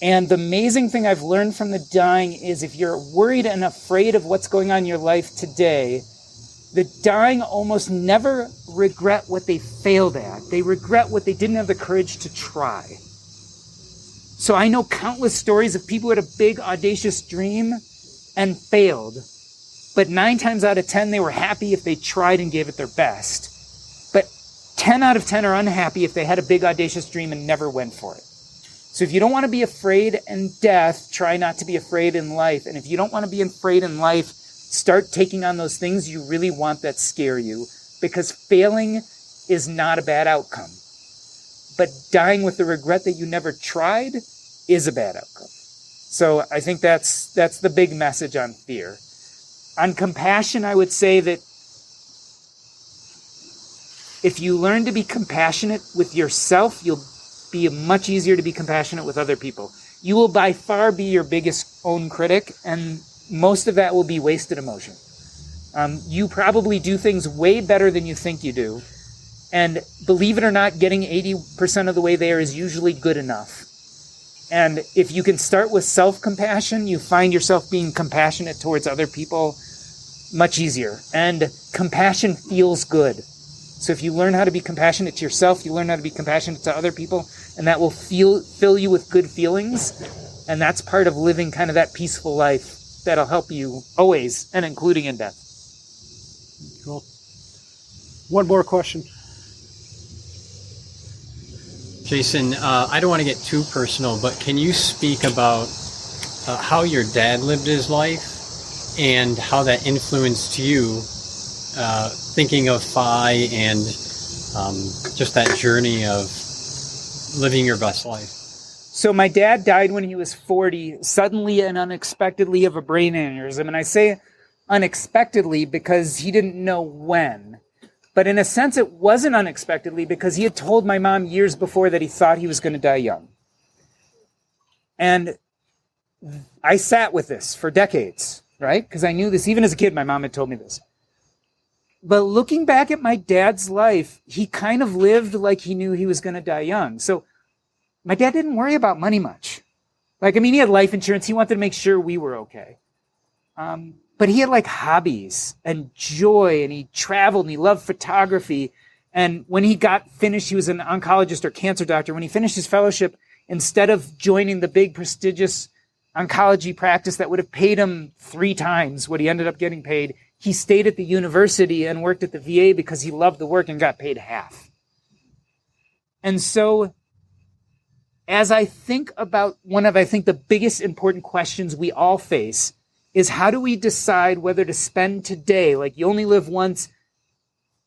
And the amazing thing I've learned from the dying is if you're worried and afraid of what's going on in your life today, the dying almost never regret what they failed at. They regret what they didn't have the courage to try. So I know countless stories of people who had a big, audacious dream and failed. But 9 times out of 10, they were happy if they tried and gave it their best. But 10 out of 10 are unhappy if they had a big, audacious dream and never went for it. So if you don't want to be afraid in death, try not to be afraid in life. And if you don't want to be afraid in life, start taking on those things you really want that scare you. Because failing is not a bad outcome. But dying with the regret that you never tried is a bad outcome. So I think that's the big message on fear. On compassion, I would say that if you learn to be compassionate with yourself, you'll be much easier to be compassionate with other people. You will by far be your biggest own critic, and most of that will be wasted emotion. You probably do things way better than you think you do. And believe it or not, getting 80% of the way there is usually good enough. And if you can start with self-compassion, you find yourself being compassionate towards other people much easier. And compassion feels good. So if you learn how to be compassionate to yourself, you learn how to be compassionate to other people, and that will fill you with good feelings. And that's part of living kind of that peaceful life that'll help you always, and including in death. Cool. One more question. Jason, I don't want to get too personal, but can you speak about how your dad lived his life and how that influenced you thinking of Phi and just that journey of living your best life? So my dad died when he was 40, suddenly and unexpectedly of a brain aneurysm. And I say unexpectedly because he didn't know when. But in a sense, it wasn't unexpectedly because he had told my mom years before that he thought he was going to die young. And I sat with this for decades, right? Because I knew this. Even as a kid, my mom had told me this. But looking back at my dad's life, he kind of lived like he knew he was going to die young. So my dad didn't worry about money much. He had life insurance. He wanted to make sure we were okay. But he had hobbies and joy, and he traveled and he loved photography. And when he got finished, he was an oncologist or cancer doctor. When he finished his fellowship, instead of joining the big prestigious oncology practice that would have paid him 3 times what he ended up getting paid, he stayed at the university and worked at the VA because he loved the work and got paid half. And so as I think about one of, I think, the biggest important questions we all face is how do we decide whether to spend today? You only live once.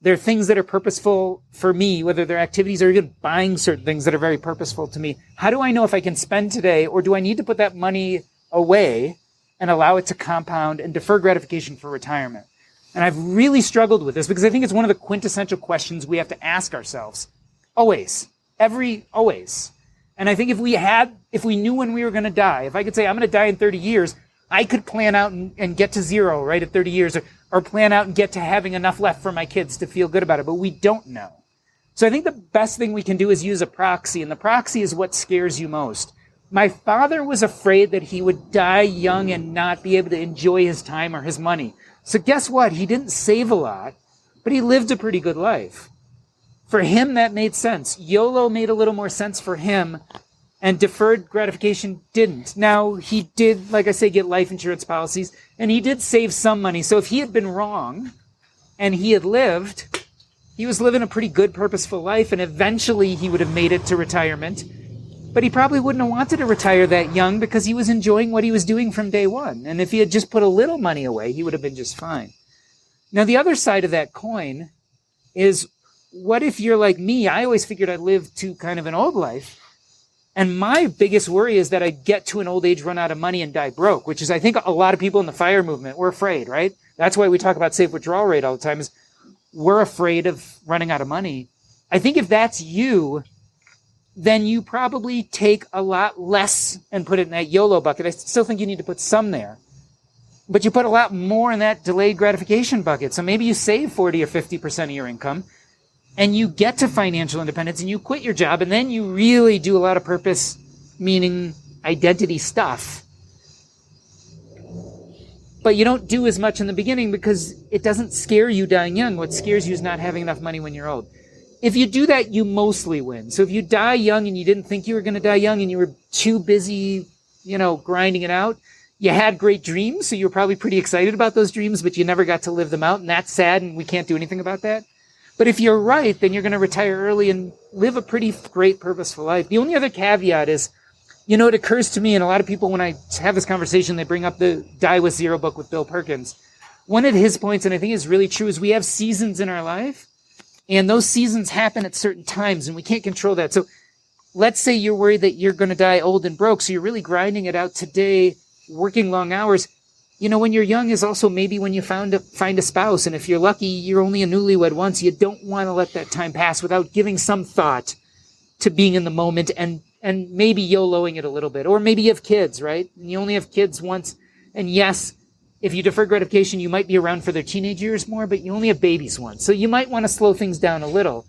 There are things that are purposeful for me, whether they're activities or even buying certain things that are very purposeful to me. How do I know if I can spend today, or do I need to put that money away and allow it to compound and defer gratification for retirement? And I've really struggled with this because I think it's one of the quintessential questions we have to ask ourselves. Always. Always. And I think if we knew when we were going to die, if I could say I'm going to die in 30 years, I could plan out and get to zero, right, at 30 years, or plan out and get to having enough left for my kids to feel good about it. But we don't know. So I think the best thing we can do is use a proxy, and the proxy is what scares you most. My father was afraid that he would die young and not be able to enjoy his time or his money. So guess what? He didn't save a lot, but he lived a pretty good life. For him, that made sense. YOLO made a little more sense for him, and deferred gratification didn't. Now, he did, like I say, get life insurance policies, and he did save some money. So if he had been wrong and he had lived, he was living a pretty good, purposeful life, and eventually he would have made it to retirement. But he probably wouldn't have wanted to retire that young because he was enjoying what he was doing from day one. And if he had just put a little money away, he would have been just fine. Now, the other side of that coin is, what if you're like me? I always figured I'd live to kind of an old life. And my biggest worry is that I get to an old age, run out of money, and die broke, which is, I think, a lot of people in the FIRE movement, we're afraid, right? That's why we talk about safe withdrawal rate all the time, is we're afraid of running out of money. I think if that's you, then you probably take a lot less and put it in that YOLO bucket. I still think you need to put some there. But you put a lot more in that delayed gratification bucket. So maybe you save 40 or 50% of your income, and you get to financial independence, and you quit your job, and then you really do a lot of purpose, meaning identity stuff. But you don't do as much in the beginning because it doesn't scare you dying young. What scares you is not having enough money when you're old. If you do that, you mostly win. So if you die young and you didn't think you were going to die young and you were too busy, grinding it out, you had great dreams, so you were probably pretty excited about those dreams, but you never got to live them out, and that's sad, and we can't do anything about that. But if you're right, then you're going to retire early and live a pretty great, purposeful life. The only other caveat is, it occurs to me, and a lot of people, when I have this conversation, they bring up the Die with Zero book with Bill Perkins. One of his points, and I think is really true, is we have seasons in our life, and those seasons happen at certain times, and we can't control that. So let's say you're worried that you're going to die old and broke, so you're really grinding it out today, working long hours. When you're young is also maybe when you find a spouse, and if you're lucky, you're only a newlywed once. You don't want to let that time pass without giving some thought to being in the moment and maybe YOLOing it a little bit. Or maybe you have kids, right? And you only have kids once. And yes, if you defer gratification, you might be around for their teenage years more, but you only have babies once. So you might want to slow things down a little.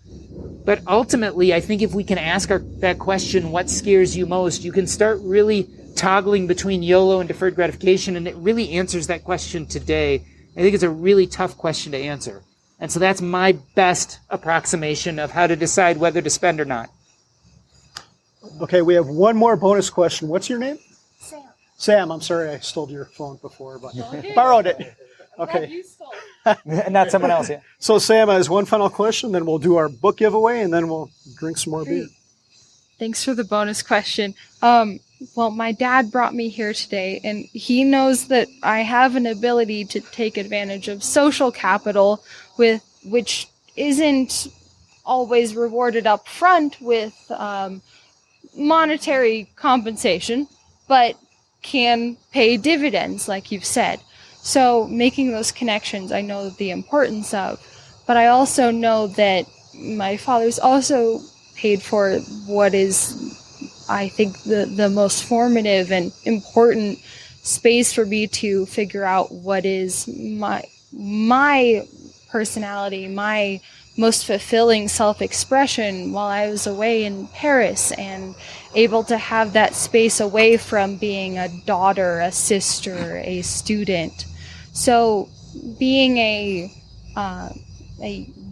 But ultimately, I think if we can ask that question, what scares you most, you can start really toggling between YOLO and deferred gratification, and it really answers that question today. I think it's a really tough question to answer. And so that's my best approximation of how to decide whether to spend or not. Okay, we have one more bonus question. What's your name? Sam. Sam, I'm sorry I stole your phone before, but borrowed it. Okay. Not someone else, yeah. So Sam has one final question, then we'll do our book giveaway, and then we'll drink some more beer. Thanks for the bonus question. Well, my dad brought me here today, and he knows that I have an ability to take advantage of social capital, which isn't always rewarded up front with monetary compensation, but can pay dividends, like you've said. So making those connections, I know the importance of, but I also know that my father's also paid for what is, I think, the most formative and important space for me to figure out what is my personality, my most fulfilling self-expression while I was away in Paris, and able to have that space away from being a daughter, a sister, a student. So being a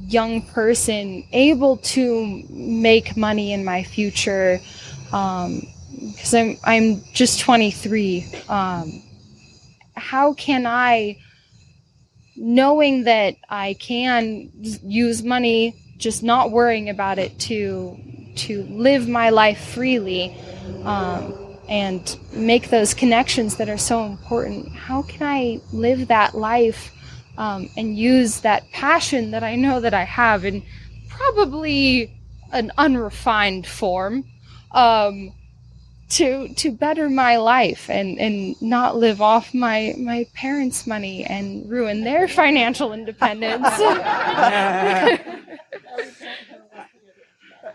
young person able to make money in my future, because I'm just 23, how can I, knowing that I can use money, just not worrying about it, to live my life freely, and make those connections that are so important, how can I live that life and use that passion that I know that I have in probably an unrefined form to better my life and not live off my parents' money and ruin their financial independence.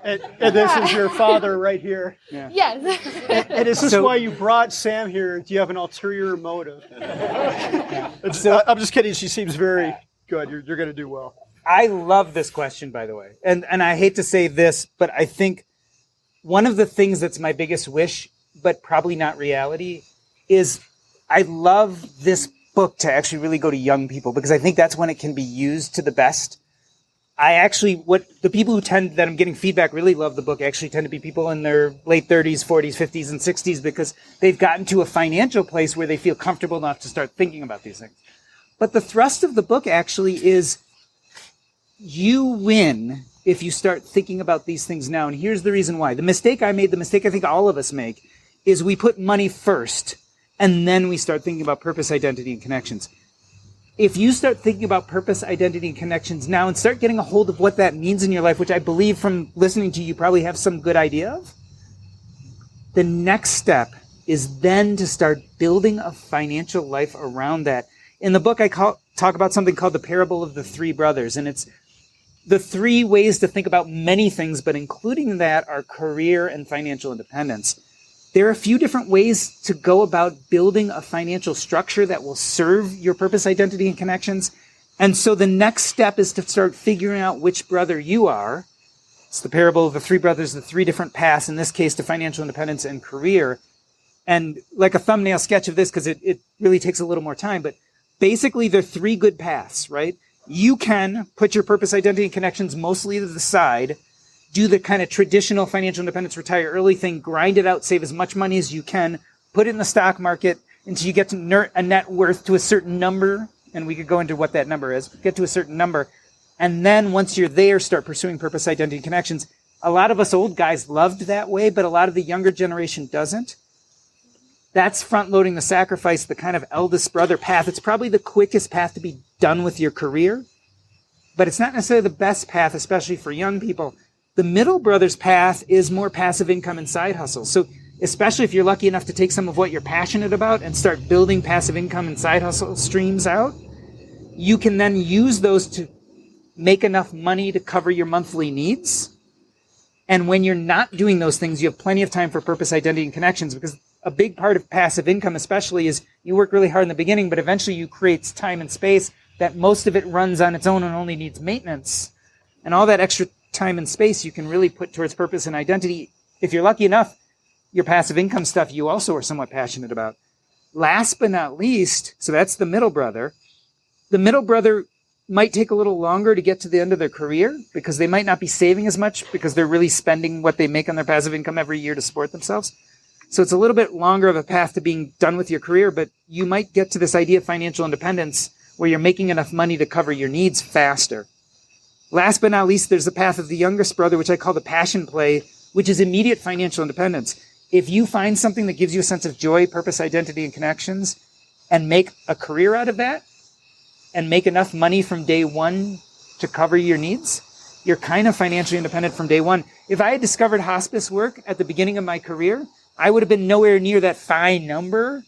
And this is your father right here. Yeah. Yes. And is this why you brought Sam here? Do you have an ulterior motive? I'm just kidding. She seems very good. You're going to do well. I love this question, by the way. And I hate to say this, but I think one of the things that's my biggest wish, but probably not reality, is I love this book to actually really go to young people, because I think that's when it can be used to the best. What the people that I'm getting feedback really love the book actually tend to be people in their late 30s, 40s, 50s, and 60s, because they've gotten to a financial place where they feel comfortable enough to start thinking about these things. But the thrust of the book actually is you win if you start thinking about these things now. And here's the reason why. The mistake I made, the mistake I think all of us make, is we put money first, and then we start thinking about purpose, identity, and connections. If you start thinking about purpose, identity, and connections now and start getting a hold of what that means in your life, which I believe from listening to you probably have some good idea of, the next step is then to start building a financial life around that. In the book, I talk about something called the parable of the three brothers, and it's the three ways to think about many things, but including that are career and financial independence. There are a few different ways to go about building a financial structure that will serve your purpose, identity, and connections. And so the next step is to start figuring out which brother you are. It's the parable of the three brothers, the three different paths, in this case, to financial independence and career. And like a thumbnail sketch of this, because it really takes a little more time, but basically there are three good paths, right? You can put your purpose, identity, and connections mostly to the side, do the kind of traditional financial independence, retire early thing, grind it out, save as much money as you can, put it in the stock market until you get to a net worth to a certain number, and we could go into what that number is, get to a certain number, and then once you're there, start pursuing purpose, identity, and connections. A lot of us old guys loved that way, but a lot of the younger generation doesn't. That's front-loading the sacrifice, the kind of eldest brother path. It's probably the quickest path to be done with your career, but it's not necessarily the best path, especially for young people. The middle brother's path is more passive income and side hustles. So especially if you're lucky enough to take some of what you're passionate about and start building passive income and side hustle streams out, you can then use those to make enough money to cover your monthly needs. And when you're not doing those things, you have plenty of time for purpose, identity, and connections, because a big part of passive income especially is you work really hard in the beginning, but eventually you create time and space that most of it runs on its own and only needs maintenance. And all that extra time and space you can really put towards purpose and identity. If you're lucky enough, your passive income stuff you also are somewhat passionate about. Last but not least, so that's the middle brother. The middle brother might take a little longer to get to the end of their career because they might not be saving as much because they're really spending what they make on their passive income every year to support themselves. So it's a little bit longer of a path to being done with your career, but you might get to this idea of financial independence where you're making enough money to cover your needs faster. Last but not least, there's the path of the youngest brother, which I call the passion play, which is immediate financial independence. If you find something that gives you a sense of joy, purpose, identity, and connections, and make a career out of that, and make enough money from day one to cover your needs, you're kind of financially independent from day one. If I had discovered hospice work at the beginning of my career, I would have been nowhere near that fine number,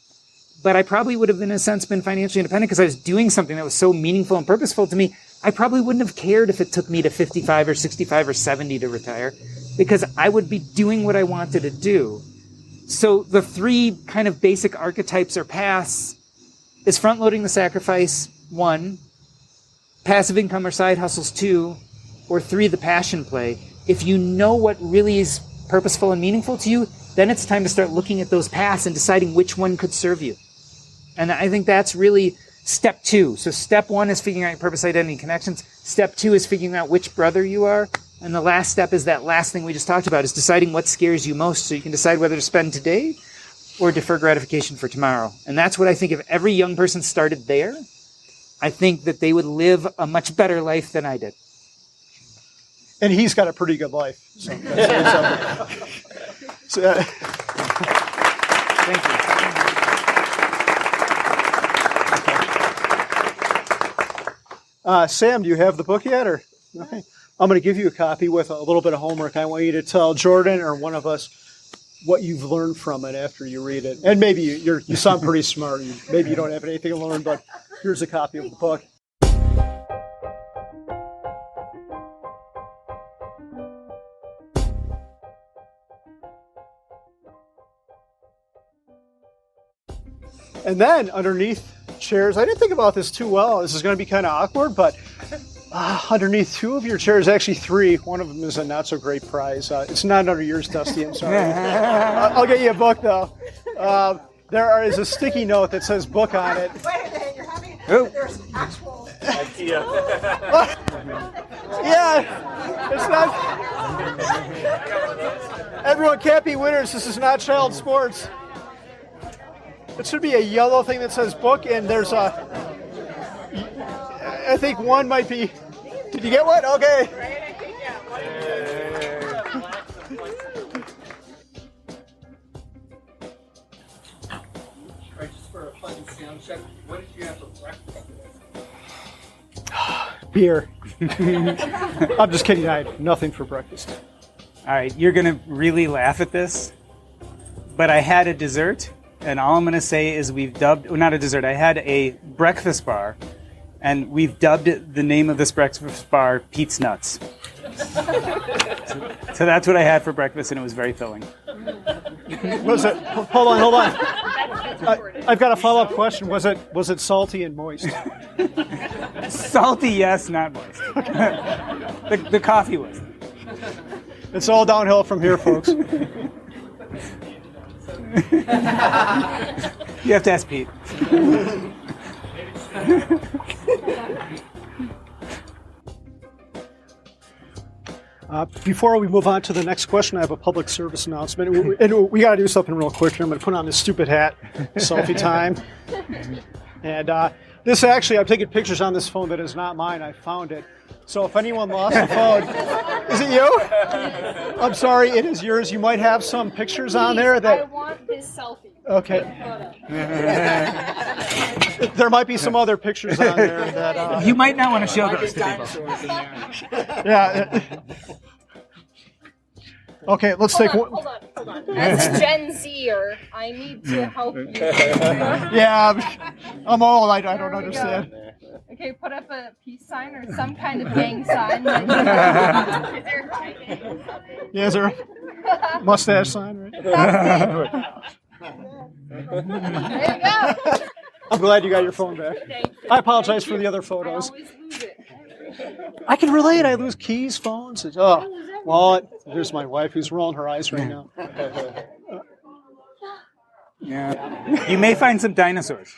but I probably would have, in a sense, been financially independent because I was doing something that was so meaningful and purposeful to me. I probably wouldn't have cared if it took me to 55 or 65 or 70 to retire because I would be doing what I wanted to do. So the three kind of basic archetypes or paths is front-loading the sacrifice, 1, passive income or side hustles, 2, or 3, the passion play. If you know what really is purposeful and meaningful to you, then it's time to start looking at those paths and deciding which one could serve you. And I think that's really step 2. So step 1 is figuring out your purpose, identity, and connections. Step 2 is figuring out which brother you are. And the last step is that last thing we just talked about, is deciding what scares you most so you can decide whether to spend today or defer gratification for tomorrow. And that's what I think if every young person started there, I think that they would live a much better life than I did. And he's got a pretty good life. So Thank you. Sam, do you have the book yet? Or okay. I'm going to give you a copy with a little bit of homework. I want you to tell Jordan or one of us what you've learned from it after you read it. And maybe you sound pretty smart. Maybe you don't have anything to learn, but here's a copy of the book. And then underneath chairs, I didn't think about this too well. This is going to be kind of awkward, but underneath 2 of your chairs, actually 3. One of them is a not so great prize. It's not under yours, Dusty. I'm sorry. I'll get you a book though. There is a sticky note that says book on it. Wait a minute, you're having there's actual idea. Yeah, it's not. Everyone can't be winners. This is not child sports. It should be a yellow thing that says book, and there's a. I think one might be. Did you get one? Okay. Just for a fun sound check, what did you have for breakfast? Beer. I'm just kidding. I had nothing for breakfast. All right, you're going to really laugh at this, but I had a dessert, and all I'm going to say is we've dubbed, well, not a dessert, I had a breakfast bar, and we've dubbed the name of this breakfast bar Pete's Nuts. So that's what I had for breakfast, and it was very filling. Was it? Hold on. I've got a follow-up question. Was it salty and moist? Salty, yes, not moist. The coffee was. It's all downhill from here, folks. You have to ask Pete. Before we move on to the next question, I have a public service announcement. And we got to do something real quick here. I'm going to put on this stupid hat. Selfie time. And this actually, I'm taking pictures on this phone that is not mine. I found it. So if anyone lost a phone, is it you? I'm sorry, it is yours. You might have some pictures on there that. I want this selfie. Okay. There might be some other pictures on there that. You might not want to show those to people. Yeah. Okay, let's take one. Hold on. That's Gen Z-er. I need to help you. Yeah, I'm old. I don't understand. Okay, put up a peace sign or some kind of gang sign. Is there a gang? Yeah, is there a mustache sign? Right? There you go. I'm glad you got your phone back. Thank you. I apologize for the other photos. I always lose it. I can relate. I lose keys, phones. Wallet. There's my wife who's rolling her eyes right now. Yeah. You may find some dinosaurs.